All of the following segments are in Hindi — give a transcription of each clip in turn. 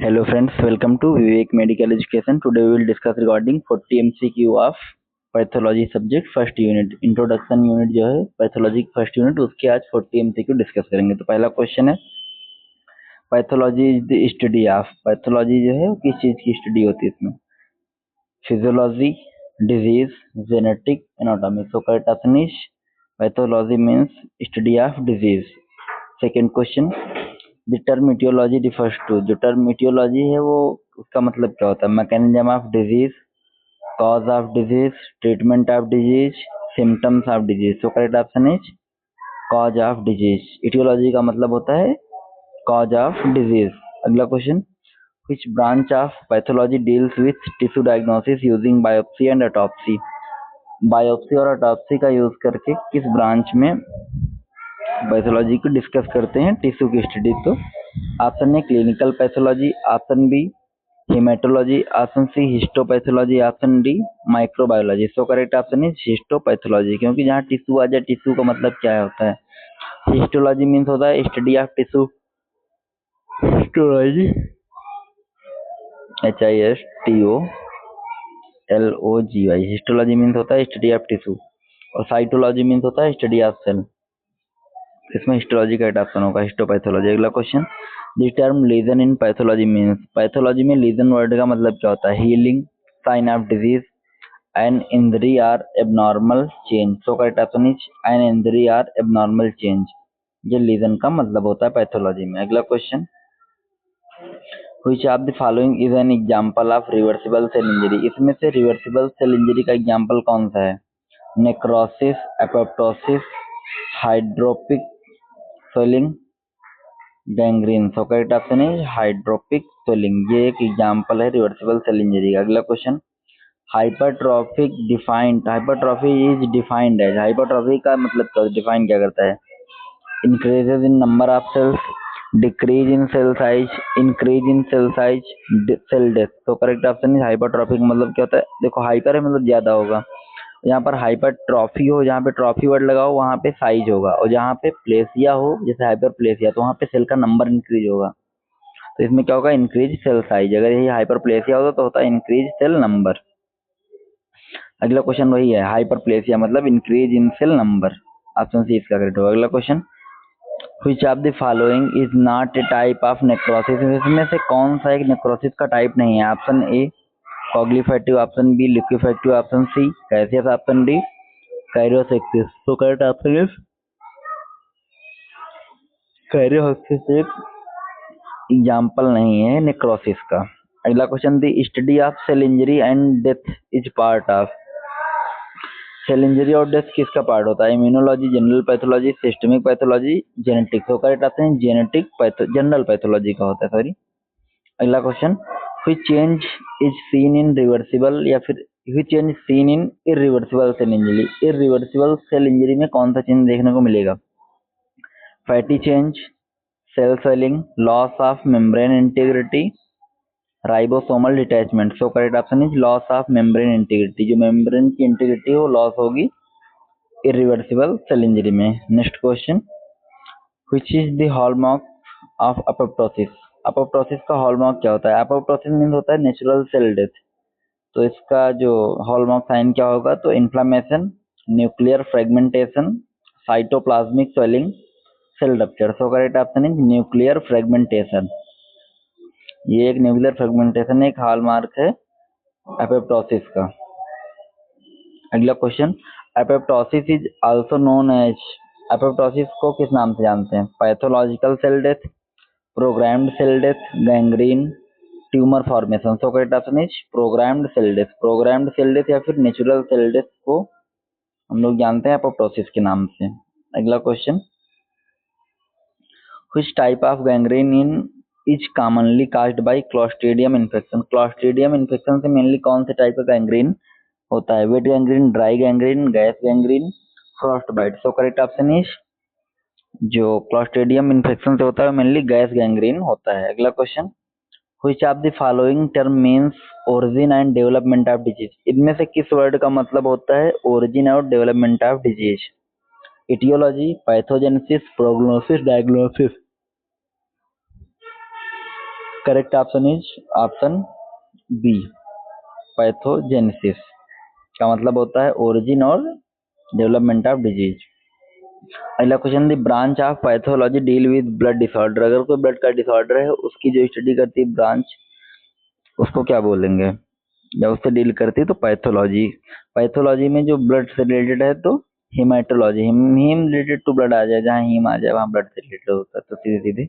Hello friends, welcome to Vivek Medical Education. Today we will discuss regarding 40 MCQ of pathology subject first unit. Introduction unit जो है पैथोलॉजी फर्स्ट यूनिट, उसके आज 40 MCQ डिस्कस करेंगे। तो पहला क्वेश्चन है, pathology is the study of. Pathology जो है वो किस चीज की स्टडी होती है? इसमें physiology, disease, genetic, anatomy. So correct option is pathology means study of disease. Second question, the term aetiology refers to. जो टर्म ईटियोलॉजी है वो उसका मतलब क्या होता है? Mechanism of disease, cause of disease, treatment of disease, symptoms of disease. So correct option is cause of disease. Aetiology का मतलब होता है कॉज ऑफ डिजीज। अगला question, which branch of pathology deals with tissue diagnosis using biopsy and autopsy। Biopsy और ऑटोप्सी का यूज करके किस ब्रांच में पैथोलॉजी को डिस्कस करते हैं? टिश्यू की स्टडी। तो option A clinical pathology, option B haematology, option C histopathology, option D microbiology. So correct option is histopathology, क्योंकि जहाँ टिश्यू आ जाए, टिश्यू का मतलब क्या होता है? हिस्टोलॉजी मीन्स होता है study of tissue. Histology HISTOLOGY, histology means होता है स्टडी ऑफ टिश्यू, और साइटोलॉजी मीन्स होता है स्टडी ऑफ सेल। इसमें हिस्टोलॉजी का ऑप्शन होगा हिस्टोपैथोलॉजी। अगला question, the term lesion in pathology means. Pathology में लीजन वर्ड का मतलब क्या होता है? Healing, sign of disease, an injury or abnormal change. So correct option is an injury or abnormal change. ये लीजन का मतलब होता है पैथोलॉजी में। अगला question, Which of the following is an example of reversible cell injury। इसमें से रिवर्सिबल सेल इंजरी का एग्जाम्पल कौन सा है? Necrosis, apoptosis, hydropic swelling, gangrene. So correct option is hydropic swelling. ये एक एग्जाम्पल है रिवर्सिबल सेल इंजरी का। अगला question, hypertrophic defined. Hypertrophy is defined as. Hypertrophy का मतलब डिफाइन क्या करता है? Increases in number of cells, decrease in cell size, increase in cell size, cell death. तो करेक्ट ऑप्शन इज हाइपरट्रॉफी का मतलब क्या होता है? देखो हाइपर है मतलब ज्यादा होगा, यहाँ पर हाइपरट्रॉफी हो, जहाँ पे ट्रॉफी वर्ड लगा हो वहाँ पे साइज होगा, और जहाँ पे प्लेसिया हो जैसे हाइपर प्लेसिया तो वहाँ पे सेल का नंबर इंक्रीज होगा। तो इसमें क्या होगा? Increase cell size. अगर यही हाइपर प्लेसिया होता तो होता है इंक्रीज सेल नंबर। अगला क्वेश्चन वही है, हाइपर प्लेसिया मतलब increase in cell number. Option C इसका करेक्ट होगा। अगला question, Which of the following is not a type of necrosis। इसमें से कौन सा एक नेक्रोसिस का टाइप नहीं है? Option A coagulative, option B liquefactive, option C caseous, option D karyorrhexis. तो करेक्ट ऑप्शन इज काइरोसेक्सिस एक एग्जाम्पल नहीं है नेक्रोसिस का। अगला question, the study of cell injury and death is part of. Cell injury और डेथ किसका पार्ट होता है? Immunology, general pathology, systemic pathology, genetic. तो करेक्ट आते हैं जेनेटिक जनरल पैथोलॉजी का होता है, सॉरी। अगला question, which change is seen in reversible या फिर which change seen in irreversible cell injury. Irreversible cell injury में कौन सा चेंज देखने को मिलेगा? Fatty change, cell swelling, loss of membrane integrity, ribosomal detachment. So correct option is loss of membrane integrity. जो मेम्ब्रेन की इंटीग्रिटी वो लॉस होगी इरिवर्सिबल सेल इंजरी में। Next question, which is the hallmark of apoptosis. Apoptosis का हॉलमार्क क्या होता है? अपोप्टोसिस मीन होता है नेचुरल सेल डेथ। तो इसका जो हॉलमार्क साइन क्या होगा? तो inflammation, nuclear fragmentation, cytoplasmic swelling, cell rupture. So correct option is nuclear fragmentation. ये एक न्यूक्लियर फ्रेगमेंटेशन एक हॉलमार्क है एपोप्टोसिस का। अगला question, apoptosis is also known as. Apoptosis को किस नाम से जानते हैं? Pathological cell death, programmed cell death, gangrene, tumour formation. So correct option is programmed cell death. Programmed cell death या फिर नेचुरल सेल डेथ को हम लोग जानते हैं एपोप्टोसिस के नाम से। अगला question, which type of gangrene in is commonly caused by clostridium infection. Clostridium infection से मेनली कौन से टाइप का गैंग्रीन होता है? Wet gangrene, dry gangrene, gas gangrene, frostbite. So correct option is जो क्लोस्ट्रीडियम इन्फेक्शन से होता है मेनली गैस गैंग्रीन होता है। अगला question, which of the following term means origin and development of disease. इनमें से किस वर्ड का मतलब होता है ओरिजिन और development of disease? Aetiology, pathogenesis, prognosis, diagnosis. Correct option is option B, pathogenesis का मतलब होता है ओरिजिन और डेवलपमेंट ऑफ डिजीज। अगला question, the branch of pathology deal with blood disorder. अगर कोई ब्लड का डिसऑर्डर है उसकी जो स्टडी करती है ब्रांच, उसको क्या बोलेंगे? या उससे डील करती है तो पैथोलॉजी। पैथोलॉजी में जो ब्लड से रिलेटेड है तो hematology, heme related to blood आ जाए, जहाँ हीम आ जाए वहाँ ब्लड से रिलेटेड होता है, तो सीधे सीधे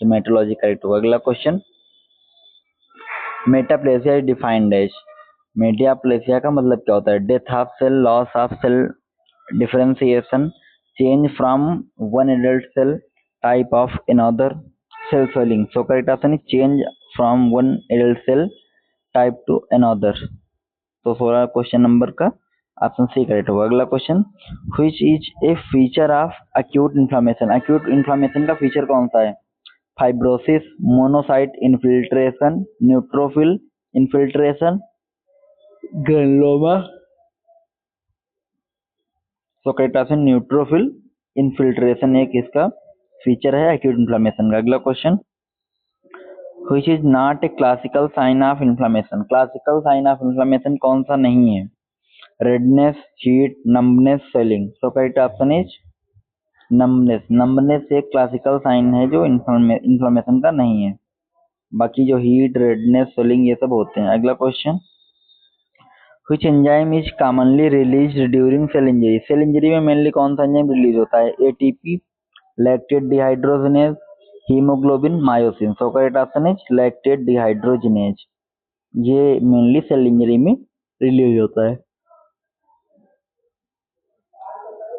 हिमेटोलॉजी करेक्ट होगा। अगला question, metaplasia is defined as. Metaplasia का मतलब क्या होता है? Death of cell, loss of cell differentiation, change from one adult cell type of another, cell swelling. So correct option is change from one adult cell type to another. तो 16 क्वेश्चन नंबर का ऑप्शन सी करेक्ट होगा। अगला question, which is a feature of acute inflammation. Acute inflammation का फीचर कौन सा है? Fibrosis, monocyte infiltration, neutrophil infiltration, granuloma. तो करेक्ट ऑप्शन न्यूट्रोफिल इन्फिल्ट्रेशन एक इसका फीचर है एक्यूट इन्फ्लेमेशन का। अगला question, which is not a classical sign of inflammation. Classical sign of inflammation कौन सा नहीं है? Redness, heat, numbness, swelling. So correct option is numbness. Numbness एक क्लासिकल साइन है जो इन्फ्लेमेशन का नहीं है, बाकी जो हीट, रेडनेस, स्वेलिंग ये सब होते हैं। अगला question, which enzyme is commonly released during cell injury. Cell injury में मेनली कौन सा एंजाइम रिलीज होता है? ATP, lactate dehydrogenase, haemoglobin, myosin. So correct option is lactate dehydrogenase, ये मेनली सेल इंजरी में रिलीज होता है।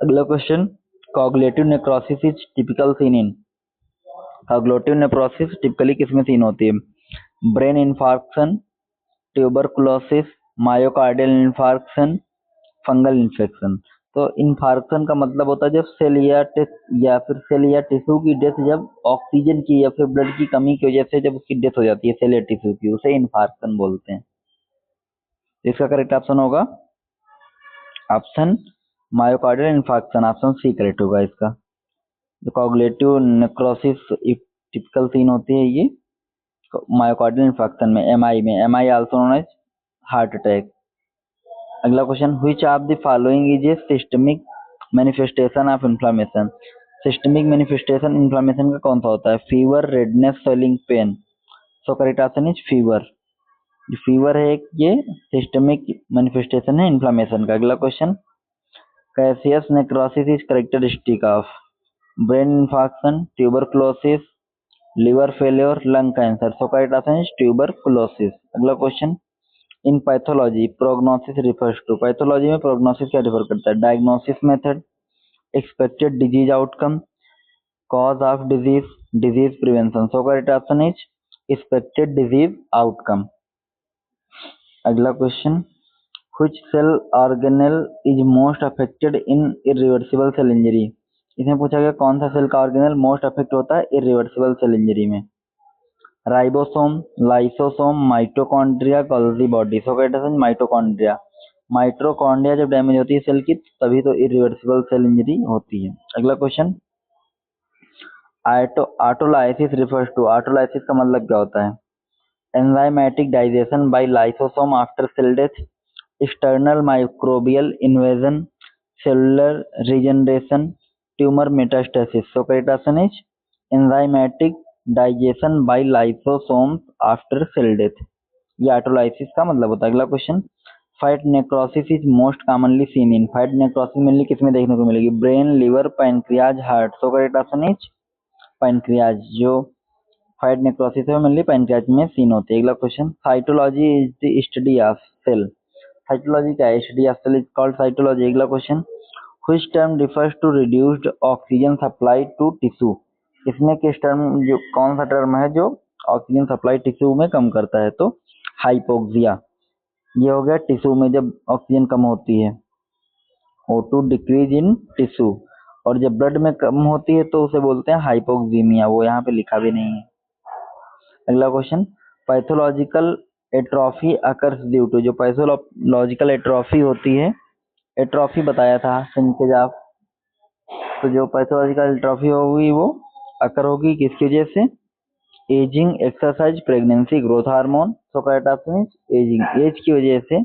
अगला question, cognitive necrosis is typical seen in. Cognitive necrosis typically किसमें सीन होती है? Brain infarction, tuberculosis, myocardial infarction, fungal infection. तो इन्फार्क्शन का मतलब होता है जब सेल या फिर सेल या टिश्यू की डेथ, जब ऑक्सीजन की या फिर ब्लड की कमी की वजह से जब उसकी डेथ हो जाती है सेल या टिश्यू की, उसे इन्फार्क्शन बोलते हैं। इसका करेक्ट ऑप्शन होगा option myocardial infarction, option C correct होगा इसका। जो कॉग्निटिव नेक्रोसिस टिपिकल सीन होती है ये मायोकार्डियल इन्फार्क्शन में, MI also known as heart attack. अगला question, which of the following is a systemic manifestation of inflammation. Systemic manifestation inflammation का कौन सा होता है? Fever, redness, swelling, pain. So correct option is fever. जो फीवर है ये सिस्टमिक मैनिफेस्टेशन है इन्फ्लेमेशन का। अगला question, caseous necrosis is characteristic of brain infarction, tuberculosis, liver failure, lung cancer. So correct option is tuberculosis. अगला question, in pathology prognosis refers to. Pathology में प्रोग्नोसिस क्या रिफर करता है? Diagnosis method, expected disease outcome, cause of disease, disease prevention. So correct option is expected disease outcome. अगला question, which cell organelle is most affected in irreversible cell injury. इसमें पूछा गया कौन सा सेल का ऑर्गेनेल मोस्ट अफेक्ट होता है इरिवर्सिबल सेल इंजरी में? Ribosome, lysosome, mitochondria, Golgi body. सो करेक्ट आंसर माइटोकॉन्ड्रिया। माइटोकॉन्ड्रिया जब डैमेज होती है सेल की तभी तो इरिवर्सिबल सेल इंजरी होती है। अगला question, autolysis refers to. Autolysis का मतलब क्या होता है? Enzymatic digestion by lysosome after cell death, external microbial invasion, cellular regeneration, tumour metastasis. So correct answer is enzymatic digestion by lysosomes after cell death, ये ऑटोलाइसिस का मतलब होता है। अगला question, fat necrosis is most commonly seen in. Fat necrosis mainly किसमें देखने को मिलेगी? Brain, liver, pancreas, heart. So correct option is pancreas. जो फैट नेक्रोसिस है मेनली पैनक्रियाज में सीन होती है। अगला question, cytology is the study of cell. Cytology क्या है? Study of cell is called cytology. अगला question, which term refers to reduced oxygen supply to tissue. इसमें किस टर्म, जो कौन सा टर्म है जो ऑक्सीजन सप्लाई टिश्यू में कम करता है? तो हाइपोक्सिया। ये हो गया टिश्यू में जब ऑक्सीजन कम होती है, O2 डिक्रीज इन टिश्यू। और जब ब्लड में कम होती है तो उसे बोलते हैं हाइपोक्सीमिया, वो यहाँ पे लिखा भी नहीं है। अगला question, pathological atrophy occurs due to. जो पैथोलॉजिकल एट्रोफी होती है, एट्रोफी बताया था सिंकेज ऑफ, तो जो पैथोलॉजिकल एट्रोफी होगी वो अकर होगी किसकी वजह से? Ageing, exercise, pregnancy, growth hormone. So correct option is ageing. Age की वजह से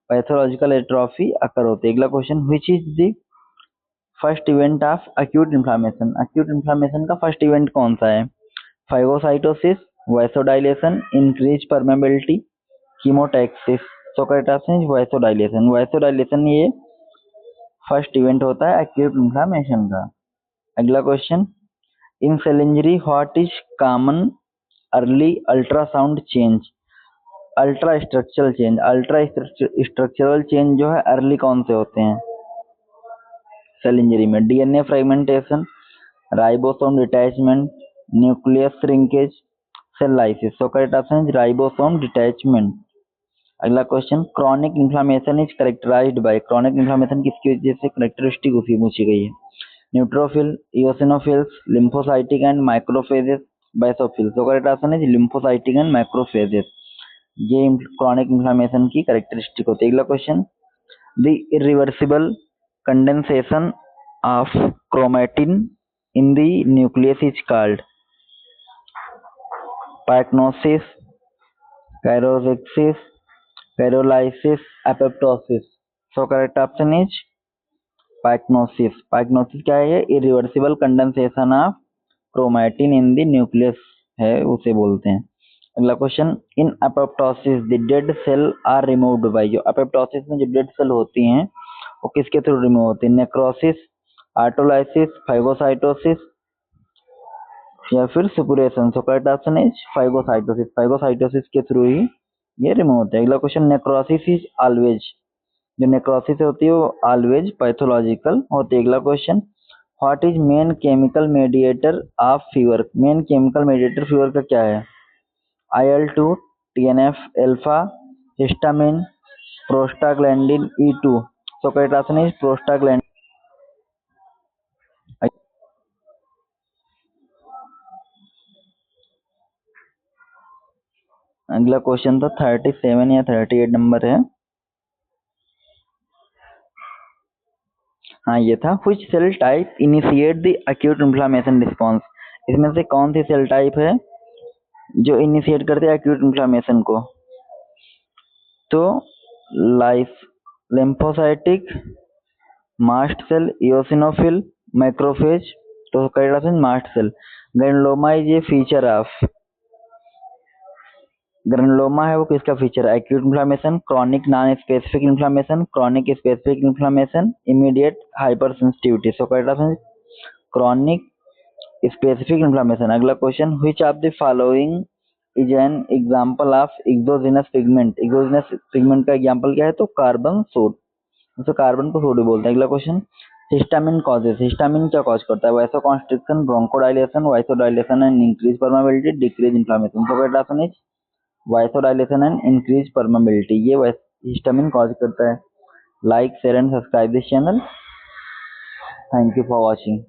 पैथोलॉजिकल एट्रोफी अकर होती है। अगला question, which is the first event of acute inflammation. acute inflammation का फर्स्ट इवेंट कौन सा है? Phagocytosis, vasodilation, increase permeability, chemotaxis. So correct option is vasodilation. Vasodilation ये फर्स्ट इवेंट होता है एक्यूट इन्फ्लामेशन का। अगला question, in cell injury what is common early ultrasound change. Ultra structural change, ultra structural change जो है अर्ली कौन से होते हैं सेल इंजरी में? DNA fragmentation, ribosome detachment, nucleus shrinkage, cell lysis. So correct option is ribosome detachment. अगला question, chronic inflammation is characterized by. Chronic inflammation किसकी वजह से करेक्टरिस्टिक उसी पूछी गई है? Neutrophil, eosinophils, lymphocytic and macrophages, basophil. So correct option is lymphocytic and macrophages. ये क्रॉनिक इन्फ्लामेशन की करेक्टरिस्टिक होती है। अगला question, the irreversible condensation of chromatin in the nucleus is called pyknosis, karyorrhexis, karyolysis, apoptosis. So correct option is pyknosis. Pyknosis क्या है? Irreversible condensation of chromatin in the nucleus है, उसे बोलते हैं। अगला question, in apoptosis the dead cell are removed by. जो एपोप्टोसिस में जो डेड सेल होती हैं वो किसके थ्रू रिमूव होती है? नेक्रोसिस, ऑटोलाइसिस, फाइगोसाइटोसिस या फिर suppuration. So correct option is phagocytosis. Phagocytosis के थ्रू ही ये रिमूव होते हैं। अगला क्वेश्चन, नेक्रोसिस इज ऑलवेज। जो नेक्रोसिस होती है वो ऑलवेज पैथोलॉजिकल होती है। अगला question, what is main chemical mediator of fever. Main chemical mediator fever का क्या है? IL-2, TNF alpha, histamine, prostaglandin E2। So correct option is prostaglandin. अगला क्वेश्चन तो 37 या 38 नंबर है। हाँ ये था, which cell type initiate the acute inflammation response। इसमें से कौन सी सेल टाइप है जो इनिशिएट करते हैं एक्यूट इन्फ्लामेशन को? तो life lymphocytic, mast cell, eosinophil, macrophage. तो correct option mast cell. Granuloma is a feature of. Granuloma है वो किसका फीचर है? Acute inflammation, chronic non specific inflammation, chronic specific inflammation, immediate hyper sensitivity. So correct option chronic specific inflammation. अगला question, which of the following is an example of exogenous pigment. Exogenous pigment का एग्जांपल क्या है? तो कार्बन सोड, उसे कार्बन को सोड बोलते हैं। अगला क्वेश्चन, हिस्टामिन कॉजेस। हिस्टामिन क्या कॉज करता है? Vasoconstriction, bronchodilation, vasodilation and increase permeability, decrease inflammation. So correct option is vasodilation and increase permeability. ये हिस्टामिन कॉज करता है। Like, share and subscribe this channel. Thank you for watching.